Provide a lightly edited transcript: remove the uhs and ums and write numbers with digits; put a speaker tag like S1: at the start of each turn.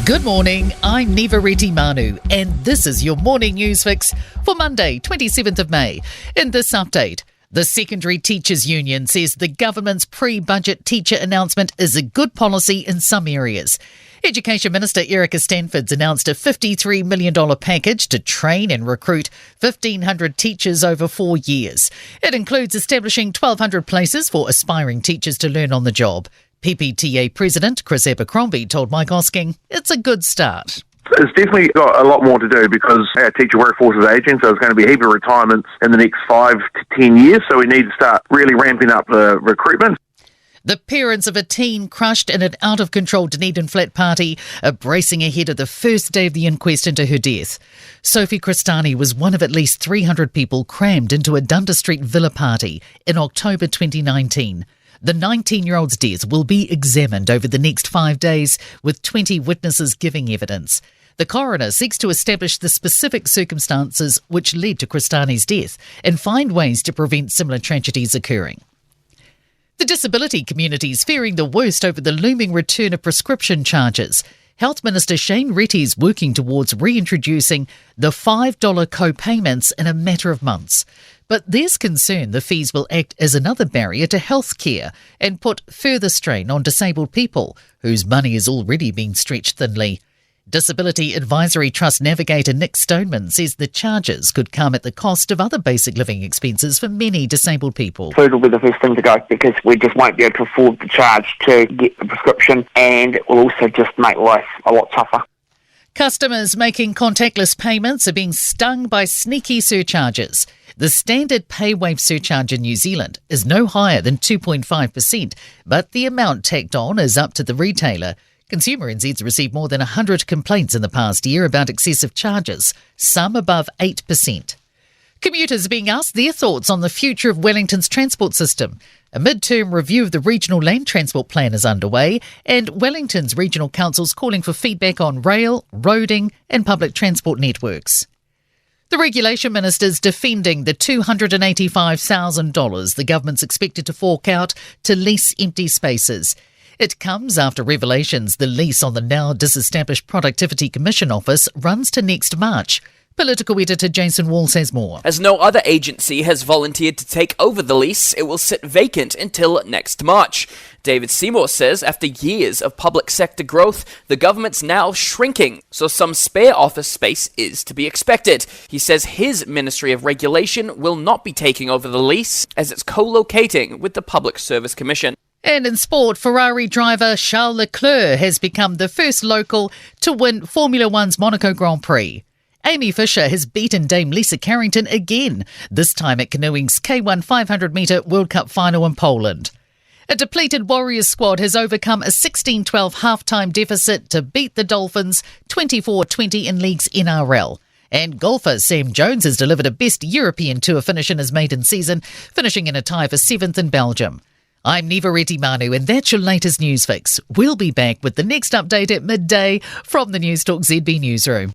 S1: Good morning, I'm Neva Manu, and this is your morning news fix for Monday, 27th of May. In this update, the Secondary Teachers Union says the government's pre-budget teacher announcement is a good policy in some areas. Education Minister Erica Stanford's announced a $53 million package to train and recruit 1,500 teachers over 4 years. It includes establishing 1,200 places for aspiring teachers to learn on the job. PPTA President Chris Abercrombie told Mike Osking it's a good start.
S2: It's definitely got a lot more to do because our teacher workforce is ageing, so there's going to be a heap of retirements in the next 5 to 10 years, so we need to start really ramping up the recruitment.
S1: The parents of a teen crushed in an out-of-control Dunedin flat party are bracing ahead of the first day of the inquest into her death. Sophie Cristani was one of at least 300 people crammed into a Dundas Street villa party in October 2019. The 19-year-old's death will be examined over the next 5 days, with 20 witnesses giving evidence. The coroner seeks to establish the specific circumstances which led to Cristani's death and find ways to prevent similar tragedies occurring. The disability community is fearing the worst over the looming return of prescription charges. Health Minister Shane Reti is working towards reintroducing the $5 co-payments in a matter of months. But there's concern the fees will act as another barrier to health care and put further strain on disabled people whose money has already been stretched thinly. Disability Advisory Trust navigator Nick Stoneman says the charges could come at the cost of other basic living expenses for many disabled people.
S3: Food will be the first thing to go because we just won't be able to afford the charge to get the prescription, and it will also just make life a lot tougher.
S1: Customers making contactless payments are being stung by sneaky surcharges. The standard pay wave surcharge in New Zealand is no higher than 2.5%, but the amount tacked on is up to the retailer. Consumer NZ's received more than 100 complaints in the past year about excessive charges, some above 8%. Commuters are being asked their thoughts on the future of Wellington's transport system. A mid-term review of the regional land transport plan is underway, and Wellington's regional council's calling for feedback on rail, roading and public transport networks. The Regulation Minister's defending the $285,000 the government's expected to fork out to lease empty spaces. It comes after revelations the lease on the now disestablished Productivity Commission office runs to next March. Political editor Jason Wall says more.
S4: As no other agency has volunteered to take over the lease, it will sit vacant until next March. David Seymour says after years of public sector growth, the government's now shrinking, so some spare office space is to be expected. He says his Ministry of Regulation will not be taking over the lease as it's co-locating with the Public Service Commission.
S1: And in sport, Ferrari driver Charles Leclerc has become the first local to win Formula One's Monaco Grand Prix. Amy Fisher has beaten Dame Lisa Carrington again, this time at canoeing's K1 500-metre World Cup final in Poland. A depleted Warriors squad has overcome a 16-12 half-time deficit to beat the Dolphins 24-20 in league's NRL. And golfer Sam Jones has delivered a best European Tour finish in his maiden season, finishing in a tie for 7th in Belgium. I'm Neva Manu, and that's your latest news fix. We'll be back with the next update at midday from the Newstalk ZB newsroom.